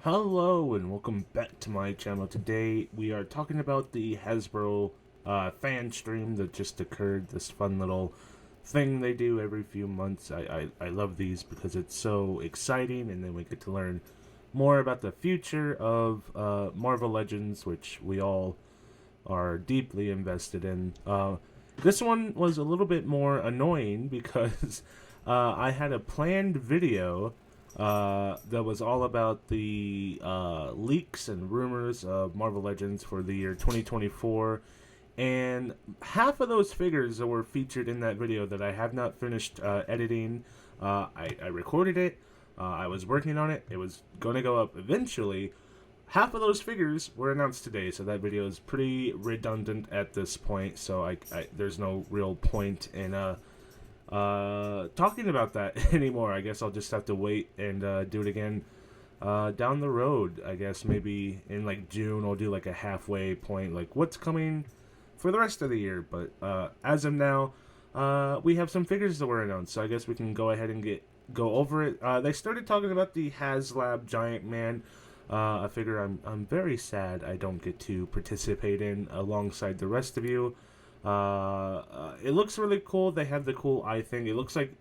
Hello and welcome back to my channel. Today we are talking about the Hasbro fan stream that just occurred. This fun little thing they do every few months. I love these because it's so exciting, and then we get to learn more about the future of Marvel Legends, which we all are deeply invested in. This one was a little bit more annoying because I had a planned video that was all about the leaks and rumors of Marvel Legends for the year 2024. And half of those figures that were featured in that video that I have not finished editing, I recorded it, I was working on it, it was going to go up eventually. Half of those figures were announced today, so that video is pretty redundant at this point, so there's no real point in talking about that anymore. I guess I'll just have to wait and do it again down the road. I guess maybe in like June I'll do like a halfway point, like what's coming for the rest of the year. But as of now, we have some figures that were announced, so I guess we can go ahead and go over it. They started talking about the Haslab Giant Man, a figure I'm very sad I don't get to participate in alongside the rest of you. It looks really cool. They have the cool eye thing. It looks like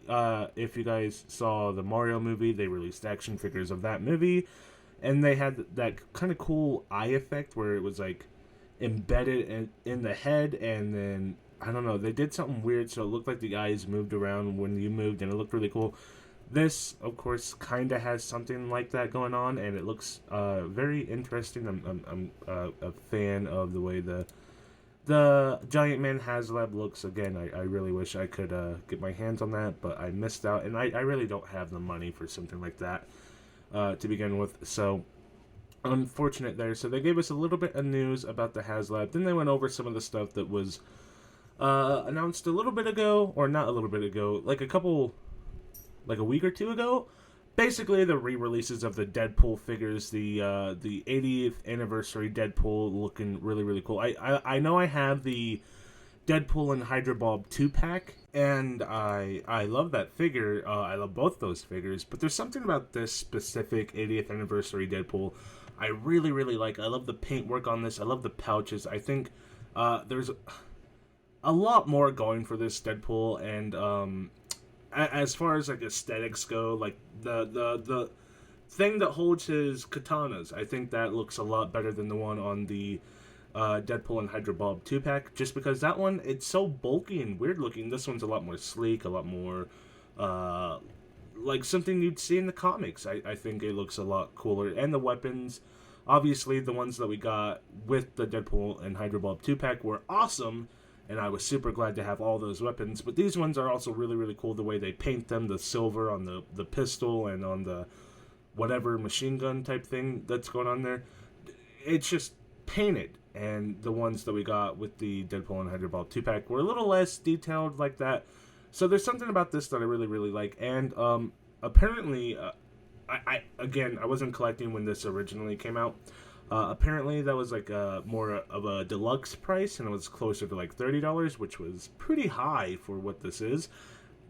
if you guys saw the Mario movie, they released action figures of that movie, and they had that kind of cool eye effect where it was like embedded in the head, and then I don't know, they did something weird so it looked like the eyes moved around when you moved, and it looked really cool. This, of course, kind of has something like that going on, and it looks very interesting. I'm a fan of the way the Giant Man Haslab looks. Again, I really wish I could get my hands on that, but I missed out, and I really don't have the money for something like that to begin with, so unfortunate there. So they gave us a little bit of news about the Haslab, then they went over some of the stuff that was announced a little bit ago, or not a little bit ago, like a week or two ago. Basically, the re-releases of the Deadpool figures, the 80th anniversary Deadpool, looking really, really cool. I know I have the Deadpool and Hydra Bulb 2-pack, and I love that figure. I love both those figures, but there's something about this specific 80th anniversary Deadpool I really, really like. I love the paintwork on this. I love the pouches. I think there's a lot more going for this Deadpool, and as far as like aesthetics go, like the thing that holds his katanas, I think that looks a lot better than the one on the Deadpool and Hydra Bulb 2-pack, just because that one, it's so bulky and weird looking. This one's a lot more sleek, a lot more like something you'd see in the comics. I think it looks a lot cooler. And the weapons, obviously the ones that we got with the Deadpool and Hydra Bulb 2-pack were awesome, and I was super glad to have all those weapons. But these ones are also really, really cool, the way they paint them, the silver on the pistol and on the whatever machine gun type thing that's going on there. It's just painted. And the ones that we got with the Deadpool and Hydra Bulb 2-pack were a little less detailed like that. So there's something about this that I really, really like. And apparently, I wasn't collecting when this originally came out. Apparently that was like more of a deluxe price, and it was closer to like $30, which was pretty high for what this is.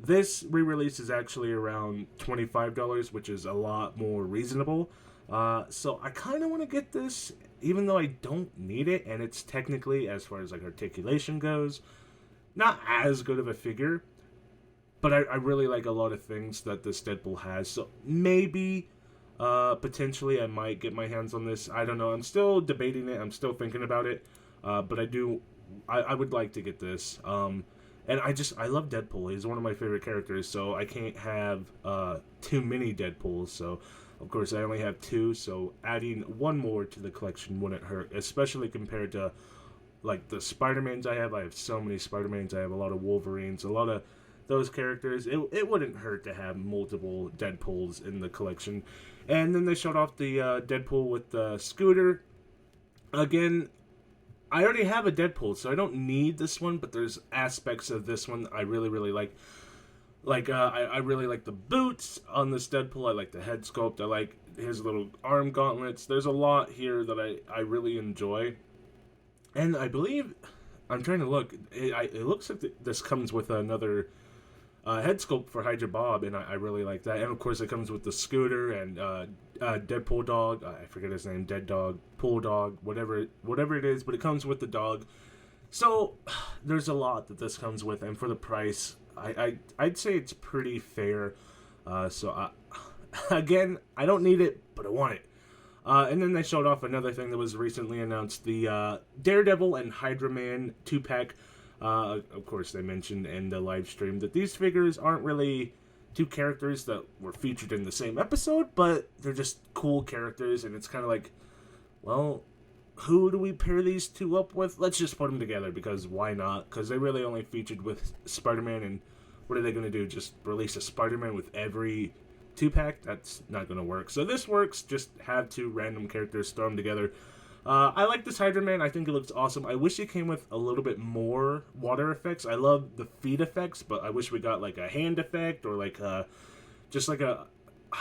This re-release is actually around $25, which is a lot more reasonable. So I kind of want to get this, even though I don't need it, and it's technically, as far as like articulation goes, not as good of a figure. But I really like a lot of things that this Deadpool has, so maybe potentially I might get my hands on this. I don't know. I'm still debating it. I'm still thinking about it. But I would like to get this. And I love Deadpool. He's one of my favorite characters, so I can't have too many Deadpools. So, of course, I only have two, so adding one more to the collection wouldn't hurt, especially compared to, like, the Spider-Mans I have. I have so many Spider-Mans. I have a lot of Wolverines, a lot of those characters. It wouldn't hurt to have multiple Deadpools in the collection. And then they showed off the Deadpool with the scooter. Again, I already have a Deadpool, so I don't need this one, but there's aspects of this one I really, really like. I really like the boots on this Deadpool. I like the head sculpt. I like his little arm gauntlets. There's a lot here that I really enjoy. And I believe, I'm trying to look, it looks like this comes with another head sculpt for Hydra Bob, and I really like that. And of course, it comes with the scooter and Deadpool dog. I forget his name. Dead dog, pool dog, whatever it is. But it comes with the dog. So there's a lot that this comes with, and for the price, I'd say it's pretty fair. Again, I don't need it, but I want it. And then they showed off another thing that was recently announced: the Daredevil and Hydra Man 2-pack. Of course, they mentioned in the live stream that these figures aren't really two characters that were featured in the same episode, but they're just cool characters, and it's kind of like, well, who do we pair these two up with? Let's just put them together, because why not? Because they really only featured with Spider-Man, and what are they going to do? Just release a Spider-Man with every 2-pack? That's not going to work. So this works. Just have two random characters, throw them together. I like this Hydra Man. I think it looks awesome. I wish it came with a little bit more water effects. I love the feet effects, but I wish we got like a hand effect, or like just like a,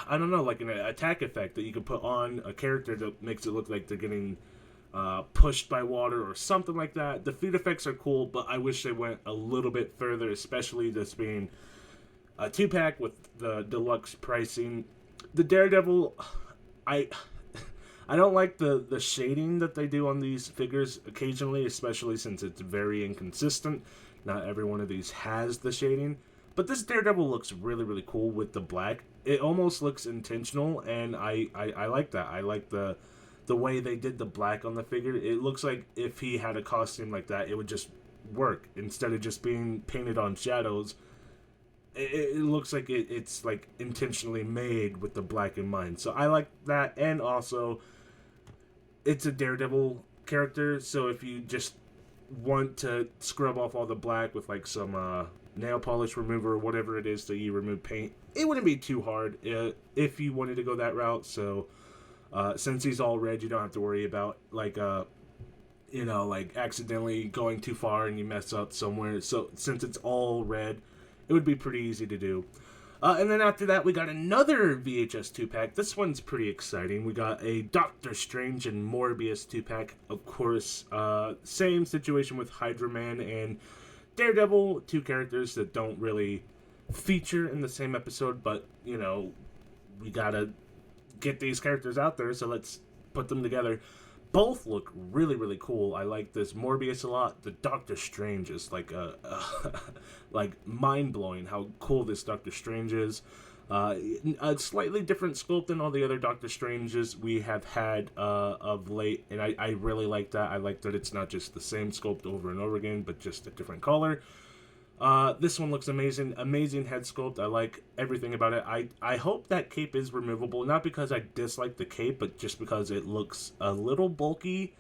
I don't know, like an attack effect that you could put on a character that makes it look like they're getting pushed by water or something like that. The feet effects are cool, but I wish they went a little bit further, especially this being a 2-pack with the deluxe pricing. The Daredevil, I don't like the shading that they do on these figures occasionally, especially since it's very inconsistent. Not every one of these has the shading. But this Daredevil looks really, really cool with the black. It almost looks intentional, and I like that. I like the way they did the black on the figure. It looks like if he had a costume like that, it would just work. Instead of just being painted on shadows, it looks like it's like intentionally made with the black in mind. So I like that, and also it's a Daredevil character, so if you just want to scrub off all the black with like some nail polish remover or whatever it is that you remove paint, it wouldn't be too hard if you wanted to go that route. So since he's all red, you don't have to worry about like like accidentally going too far and you mess up somewhere. So since it's all red, it would be pretty easy to do. And then after that, we got another VHS 2-pack. This one's pretty exciting. We got a Doctor Strange and Morbius 2-pack. Of course, same situation with Hydra Man and Daredevil, two characters that don't really feature in the same episode, but, we gotta get these characters out there, so let's put them together. Both look really, really cool. I like this Morbius a lot. The Doctor Strange is like like mind-blowing how cool this Doctor Strange is. A slightly different sculpt than all the other Doctor Stranges we have had of late, and I really like that. I like that it's not just the same sculpt over and over again, but just a different color. This one looks amazing. Amazing head sculpt. I like everything about it. I hope that cape is removable, not because I dislike the cape, but just because it looks a little bulky,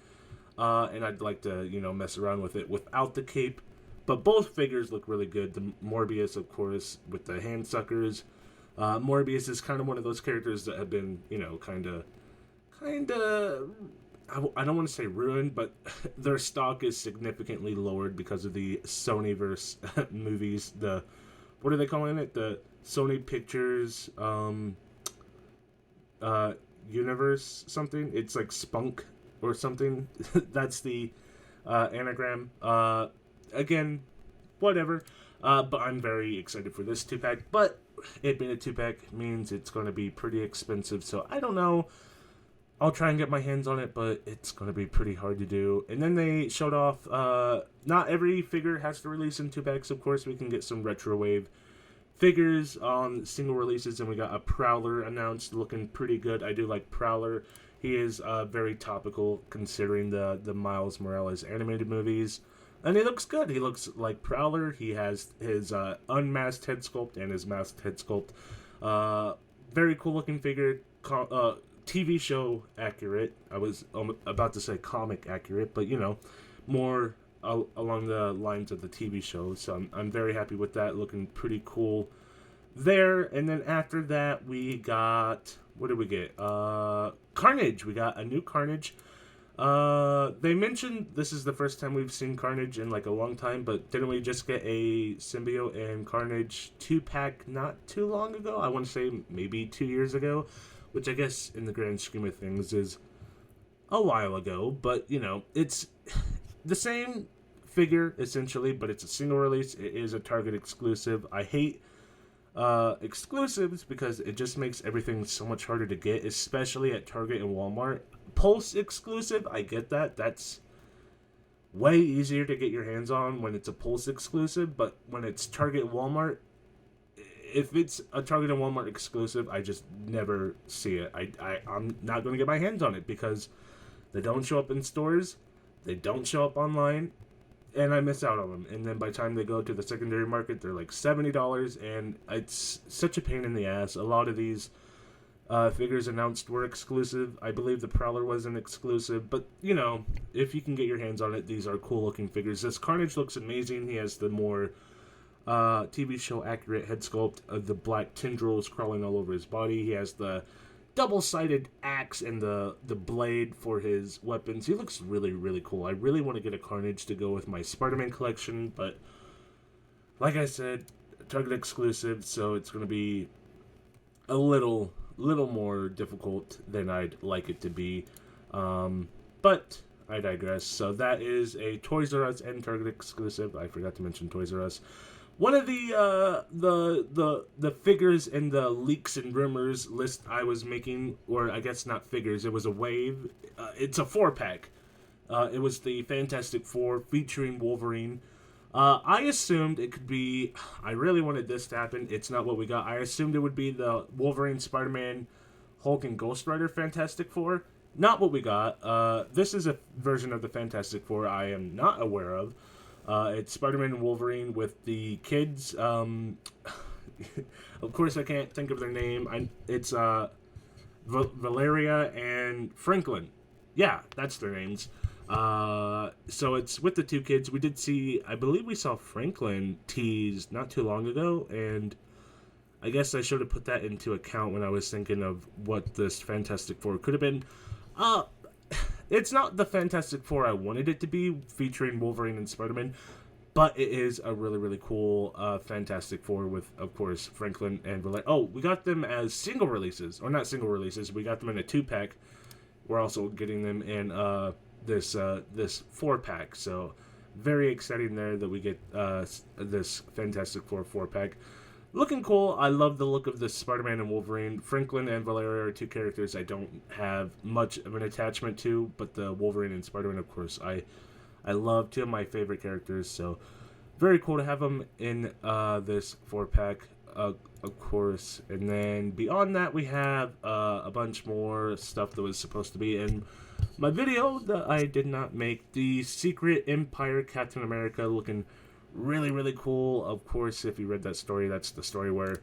and I'd like to, mess around with it without the cape. But both figures look really good. The Morbius, of course, with the hand suckers. Morbius is kind of one of those characters that have been, kind of, I don't want to say ruined, but their stock is significantly lowered because of the Sonyverse movies. What are they calling it? The Sony Pictures universe something. It's like Spunk or something. That's the anagram. Again, whatever. But I'm very excited for this 2-pack. But it being a 2-pack means it's going to be pretty expensive. So I don't know. I'll try and get my hands on it, but it's going to be pretty hard to do. And then they showed off, not every figure has to release in 2-packs, of course. We can get some Retro Wave figures on single releases, and we got a Prowler announced, looking pretty good. I do like Prowler. He is very topical, considering the Miles Morales animated movies. And he looks good. He looks like Prowler. He has his unmasked head sculpt and his masked head sculpt. Very cool looking figure. TV show accurate. I was about to say comic accurate, but more along the lines of the TV show. So I'm very happy with that. Looking pretty cool there. And then after that, we got, what did we get? Carnage. We got a new Carnage. They mentioned this is the first time we've seen Carnage in like a long time, but didn't we just get a Symbiote and Carnage 2-pack not too long ago? I want to say maybe 2 years ago. Which I guess in the grand scheme of things is a while ago, but it's the same figure essentially, but it's a single release. It is a Target exclusive. I hate Exclusives, because it just makes everything so much harder to get, especially at Target and Walmart. Pulse exclusive, I get that. That's way easier to get your hands on when it's a Pulse exclusive, but when it's Target and Walmart, if it's a Target and Walmart exclusive, I just never see it. I'm not going to get my hands on it because they don't show up in stores, they don't show up online, and I miss out on them. And then by the time they go to the secondary market, they're like $70, and it's such a pain in the ass. A lot of these figures announced were exclusive. I believe the Prowler was an exclusive, but you know, if you can get your hands on it, these are cool looking figures. This Carnage looks amazing. He has the more TV show accurate head sculpt of the black tendrils crawling all over his body. He has the double-sided axe and the blade for his weapons. He looks really, really cool. I really want to get a Carnage to go with my Spider-Man collection, but like I said, Target exclusive, so it's going to be a little more difficult than I'd like it to be. But I digress. So that is a Toys R Us and Target exclusive. I forgot to mention Toys R Us. One of the figures in the leaks and rumors list I was making, or I guess not figures, it was a wave. It's a 4-pack. It was the Fantastic Four featuring Wolverine. I assumed it could be, I really wanted this to happen. It's not what we got. I assumed it would be the Wolverine, Spider-Man, Hulk, and Ghost Rider Fantastic Four. Not what we got. This is a version of the Fantastic Four I am not aware of. It's Spider-Man and Wolverine with the kids. Of course, I can't think of their name. It's Valeria and Franklin. Yeah, that's their names. So it's with the two kids. We did see, I believe we saw Franklin teased not too long ago, and I guess I should have put that into account when I was thinking of what this Fantastic Four could have been. It's not the Fantastic Four I wanted it to be, featuring Wolverine and Spider-Man, but it is a really, really cool Fantastic Four with, of course, Franklin and Valeria. Oh, we got them as single releases, or not single releases. We got them in a 2-pack. We're also getting them in this 4-pack. So very exciting there that we get this Fantastic Four 4-pack. Looking cool. I love the look of the Spider-Man and Wolverine. Franklin and Valeria are two characters I don't have much of an attachment to, but the Wolverine and Spider-Man, of course, I love. Two of my favorite characters, so very cool to have them in this 4-pack, of course. And then beyond that, we have a bunch more stuff that was supposed to be in my video that I did not make. The Secret Empire Captain America, looking really, really cool. Of course, if you read that story, that's the story where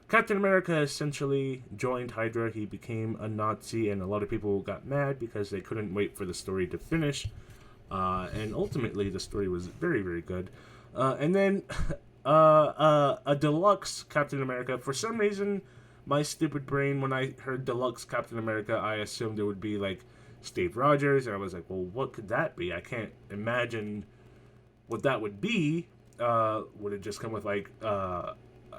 Captain America essentially joined Hydra. He became a Nazi, and a lot of people got mad because they couldn't wait for the story to finish. And ultimately, the story was very, very good. And then a deluxe Captain America. For some reason, my stupid brain, when I heard deluxe Captain America, I assumed it would be like Steve Rogers, and I was like, well, what could that be? I can't imagine what that would be. Would it just come with like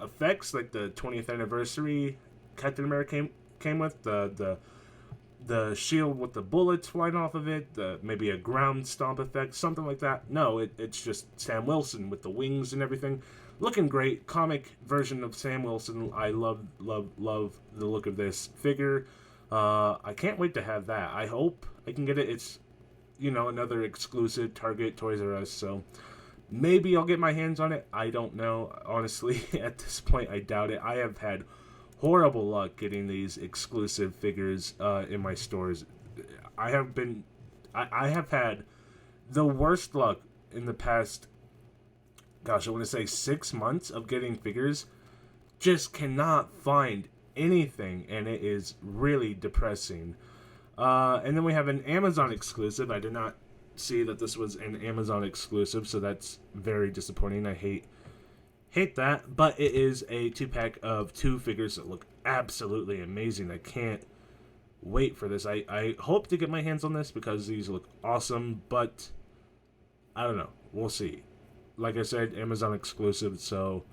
effects like the 20th anniversary Captain America came with, the shield with the bullets flying off of it, maybe a ground stomp effect, something like that? No, it's just Sam Wilson with the wings and everything, looking great. Comic version of Sam Wilson. I love the look of this figure. I can't wait to have that. I hope I can get it. It's, another exclusive Target, Toys R Us, so maybe I'll get my hands on it. I don't know. Honestly, at this point, I doubt it. I have had horrible luck getting these exclusive figures in my stores. I have had the worst luck in the past, I want to say 6 months of getting figures. Just cannot find anything, and it is really depressing. And then we have an Amazon exclusive. I did not see that this was an Amazon exclusive, so that's very disappointing. I hate that, but it is a 2-pack of 2 figures that look absolutely amazing. I can't wait for this. I hope to get my hands on this because these look awesome, but I don't know. We'll see. Like I said, Amazon exclusive, so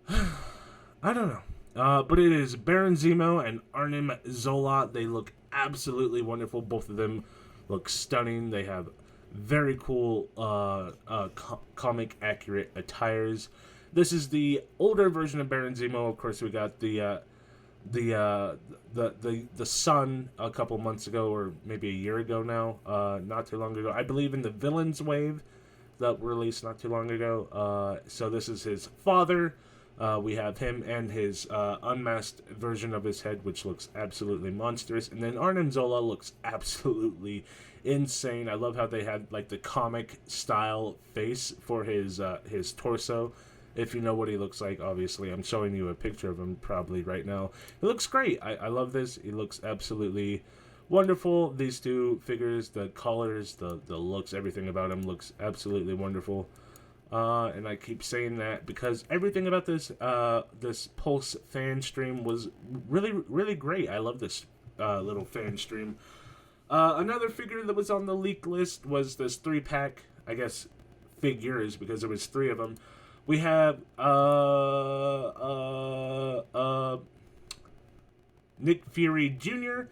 I don't know. But it is Baron Zemo and Arnim Zola. They look absolutely wonderful. Both of them look stunning. They have very cool comic accurate attires. This is the older version of Baron Zemo. Of course, we got the Sun a couple months ago, or maybe a year ago now, not too long ago. I believe in the Villains wave that released not too long ago. So this is his father. We have him and his unmasked version of his head, which looks absolutely monstrous. And then Arnim Zola looks absolutely insane. I love how they had like the comic style face for his torso. If you know what he looks like, obviously. I'm showing you a picture of him probably right now. He looks great. I love this. He looks absolutely wonderful. These two figures, the colors, the looks, everything about him looks absolutely wonderful. And I keep saying that because everything about this this Pulse fan stream was really, really great. I love this little fan stream. Another figure that was on the leak list was this 3-pack, I guess, figures, because there was 3 of them. We have Nick Fury Jr.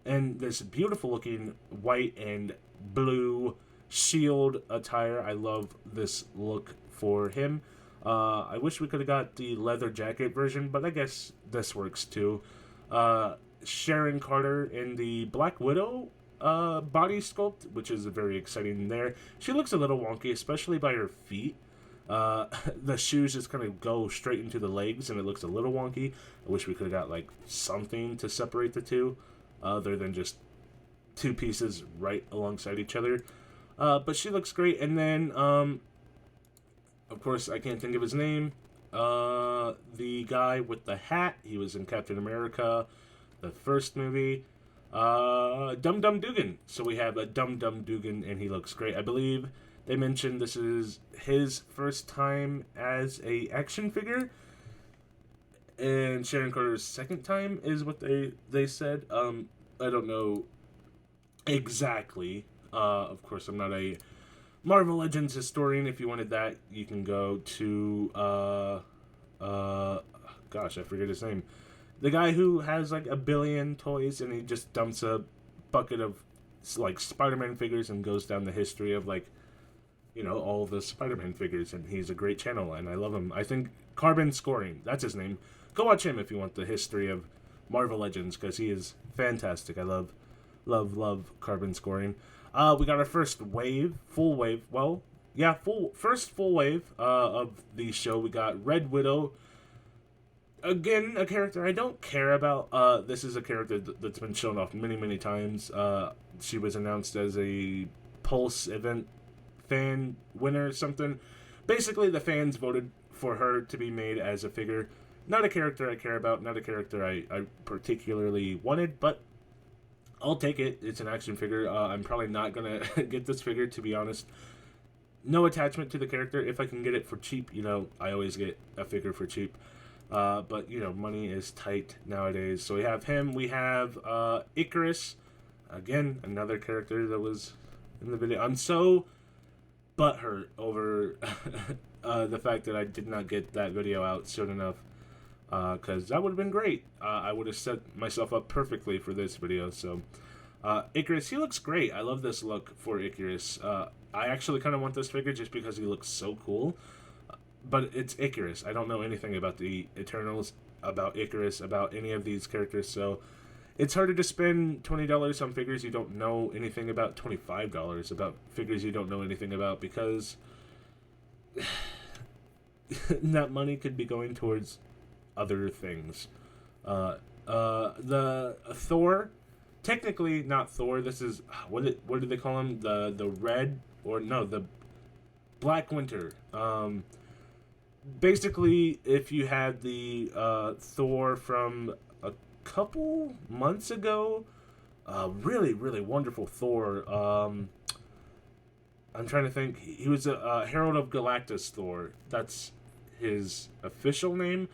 and this beautiful looking white and blue shield attire. I love this look for him. I wish we could have got the leather jacket version, but I guess this works too. Sharon Carter in the Black Widow body sculpt, which is very exciting there. She looks a little wonky, especially by her feet. The shoes just kind of go straight into the legs, and it looks a little wonky. I wish we could have got like something to separate the two, other than just 2 pieces right alongside each other. But she looks great. And then, of course, I can't think of his name. The guy with the hat, he was in Captain America, the first movie. Dum Dum Dugan. So we have a Dum Dum Dugan, and he looks great. I believe they mentioned this is his first time as a action figure, and Sharon Carter's second time is what they said. I don't know exactly. Of course, I'm not a Marvel Legends historian. If you wanted that, you can go to gosh, I forget his name. The guy who has like a billion toys, and he just dumps a bucket of like Spider-Man figures and goes down the history of like, you know, all the Spider-Man figures, and he's a great channel, and I love him. I think Carbon Scoring, that's his name. Go watch him if you want the history of Marvel Legends, because he is fantastic. I love Carbon Scoring. We got our first full wave of the show. We got Red Widow. Again, a character I don't care about. This is a character that's been shown off many, many times. She was announced as a Pulse event fan winner or something. Basically, the fans voted for her to be made as a figure. Not a character I care about, not a character I particularly wanted, but I'll take it. It's an action figure. I'm probably not going to get this figure, to be honest. No attachment to the character. If I can get it for cheap, you know, I always get a figure for cheap. But, you know, money is tight nowadays. So we have him. We have Icarus. Again, another character that was in the video. I'm so butthurt over the fact that I did not get that video out soon enough. Because that would have been great. I would have set myself up perfectly for this video. So, Icarus, he looks great. I love this look for Icarus. I actually kind of want this figure just because he looks so cool. But it's Icarus. I don't know anything about the Eternals, about Icarus, about any of these characters. So, it's harder to spend $20 on figures you don't know anything about, $25 about figures you don't know anything about, because that money could be going towards other things. The Thor, technically not Thor. This is what do they call him? The red, or no, the Black Winter. Basically, if you had the Thor from a couple months ago, really, really wonderful Thor. I'm trying to think. He was a Herald of Galactus Thor. That's his official name.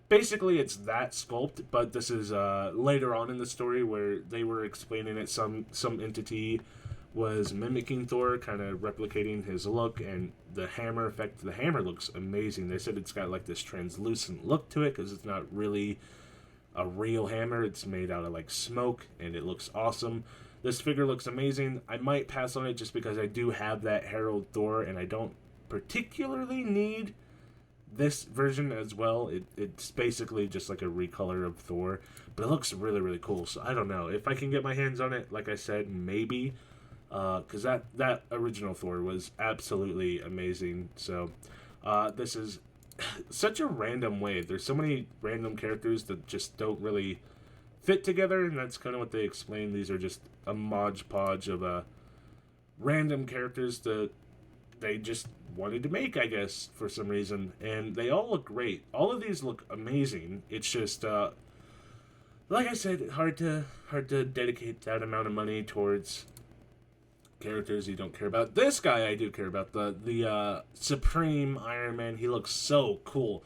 Basically, it's that sculpt, but this is later on in the story where they were explaining it. Some entity was mimicking Thor, kind of replicating his look, and the hammer effect. The hammer looks amazing. They said it's got like this translucent look to it because it's not really a real hammer. It's made out of like smoke, and it looks awesome. This figure looks amazing. I might pass on it just because I do have that Herald Thor, and I don't particularly need this version as well. It's basically just like a recolor of Thor, but it looks really, really cool. So I don't know if I can get my hands on it. Like I said, maybe, because that original Thor was absolutely amazing. So this is such a random wave. There's so many random characters that just don't really fit together, and that's kind of what they explain. These are just a modge podge of random characters that they just wanted to make, I guess, for some reason, and they all look great. All of these look amazing. It's just, like I said, hard to dedicate that amount of money towards characters you don't care about. This guy I do care about, the Supreme Iron Man. He looks so cool.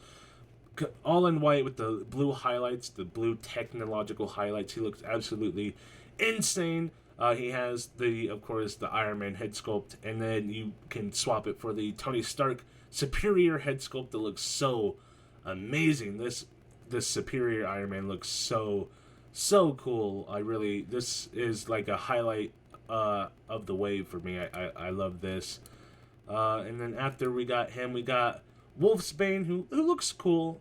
All in white with the blue highlights, the blue technological highlights. He looks absolutely insane. He has of course, the Iron Man head sculpt, and then you can swap it for the Tony Stark Superior head sculpt that looks so amazing. This Superior Iron Man looks so cool. This is like a highlight of the wave for me. I love this. And then after we got him, we got Wolfsbane, who looks cool.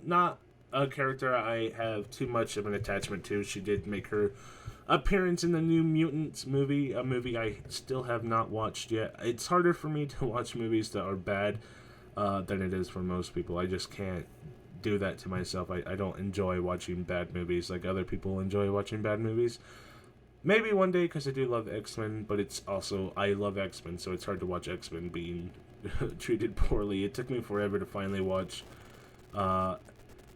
Not a character I have too much of an attachment to. She did make her appearance in the New Mutants movie, a movie I still have not watched yet. It's harder for me to watch movies that are bad than it is for most people. I just can't do that to myself. I don't enjoy watching bad movies like other people enjoy watching bad movies. Maybe one day, because I do love X-Men, but it's also, I love X-Men, so it's hard to watch X-Men being treated poorly. It took me forever to finally watch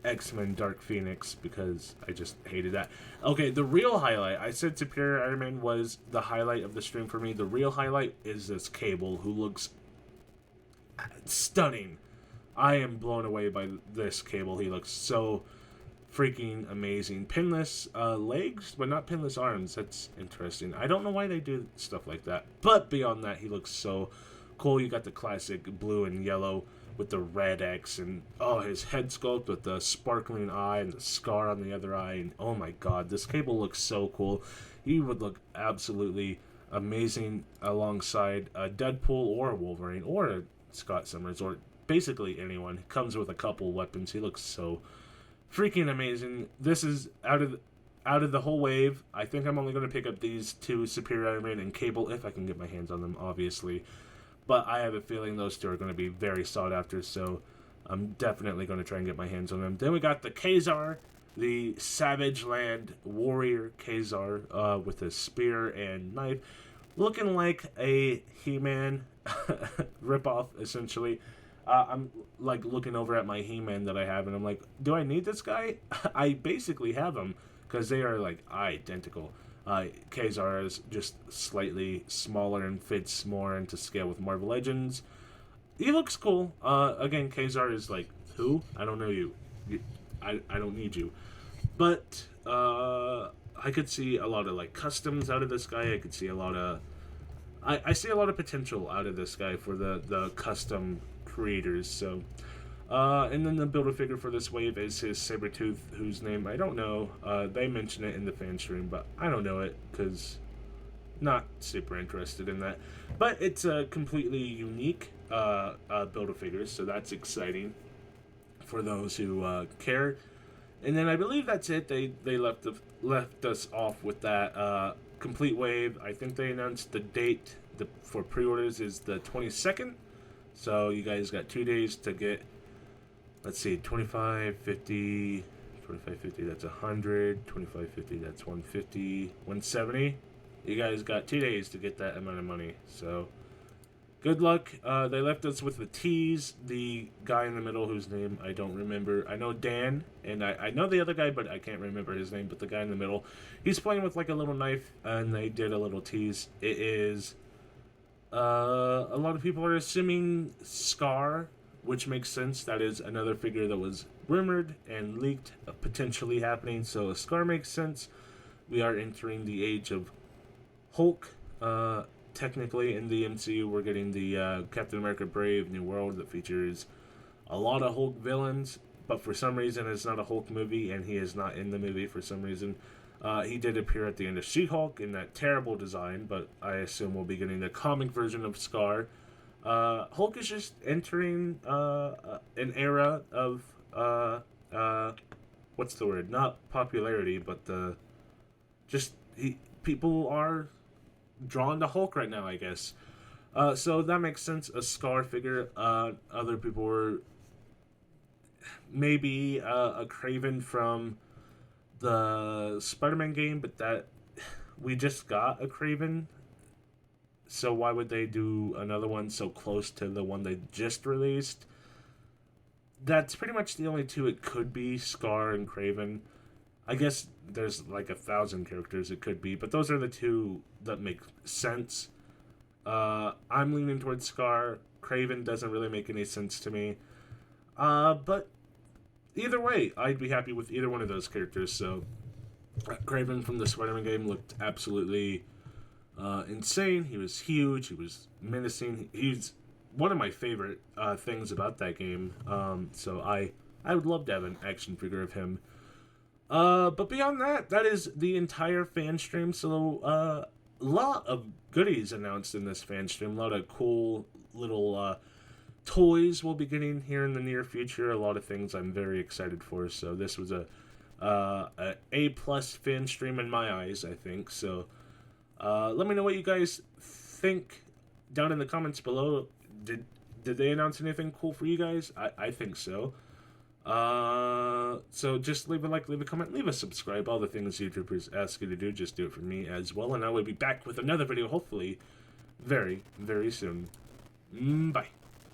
X-Men Dark Phoenix, because I just hated that. Okay, the real highlight, I said Superior Iron Man was the highlight of the stream for me. The real highlight is this Cable, who looks stunning. I am blown away by this Cable. He looks so freaking amazing. Pinless legs, but not pinless arms. That's interesting. I don't know why they do stuff like that. But beyond that, he looks so cool. You got the classic blue and yellow with the red X, and his head sculpt with the sparkling eye and the scar on the other eye, and oh my god, this Cable looks so cool. He would look absolutely amazing alongside Deadpool or Wolverine or Scott Summers or basically anyone. He comes with a couple weapons. He looks so freaking amazing. This is out of the whole wave. I think I'm only going to pick up these two, Superior Iron Man and Cable, if I can get my hands on them, obviously. But I have a feeling those two are going to be very sought after, so I'm definitely going to try and get my hands on them. Then we got the Khazar, the Savage Land Warrior Khazar, with a spear and knife, looking like a He-Man ripoff, essentially. I'm like looking over at my He-Man that I have, and I'm like, do I need this guy? I basically have them, because they are like identical. Khazar is just slightly smaller and fits more into scale with Marvel Legends. He looks cool. Again, Khazar is like, who? I don't know you. I don't need you. But I could see a lot of like customs out of this guy. I could see a lot of... I see a lot of potential out of this guy for the custom creators. So... and then the Build-A-Figure for this wave is his Sabretooth, whose name I don't know. They mention it in the fan stream, but I don't know it, because not super interested in that. But it's a completely unique Build-A-Figure, so that's exciting for those who care. And then I believe that's it. They left us off with that complete wave. I think they announced the date for pre-orders is the 22nd. So you guys got 2 days to get... Let's see, 25.50, that's 100, 25.50, that's 150, 170. You guys got 2 days to get that amount of money, so good luck. They left us with the tease, the guy in the middle whose name I don't remember. I know Dan, and I know the other guy, but I can't remember his name, but the guy in the middle, he's playing with like a little knife, and they did a little tease. It is, a lot of people are assuming Scar, which makes sense. That is another figure that was rumored and leaked, potentially happening, so Scar makes sense. We are entering the age of Hulk. Technically, in the MCU, we're getting the Captain America Brave New World that features a lot of Hulk villains, but for some reason it's not a Hulk movie, and he is not in the movie for some reason. He did appear at the end of She-Hulk in that terrible design, but I assume we'll be getting the comic version of Scar. Hulk is just entering an era of what's the word? Not popularity, but people are drawn to Hulk right now, I guess. So that makes sense. A Scar figure. Other people were maybe a Craven from the Spider-Man game, but that we just got a Craven. So why would they do another one so close to the one they just released? That's pretty much the only two it could be, Scar and Craven. I guess there's like 1,000 characters it could be, but those are the two that make sense. I'm leaning towards Scar. Craven doesn't really make any sense to me. But either way, I'd be happy with either one of those characters. So Craven from the Spider-Man game looked absolutely insane. He was huge. He was menacing. He's one of my favorite things about that game. So I would love to have an action figure of him. But beyond that, that is the entire fan stream. So a lot of goodies announced in this fan stream. A lot of cool little toys we'll be getting here in the near future. A lot of things I'm very excited for. So this was a plus fan stream in my eyes, I think. So let me know what you guys think down in the comments below. Did they announce anything cool for you guys? I think so. So just leave a like, leave a comment, leave a subscribe. All the things YouTubers ask you to do, just do it for me as well. And I will be back with another video, hopefully very, very soon. Bye.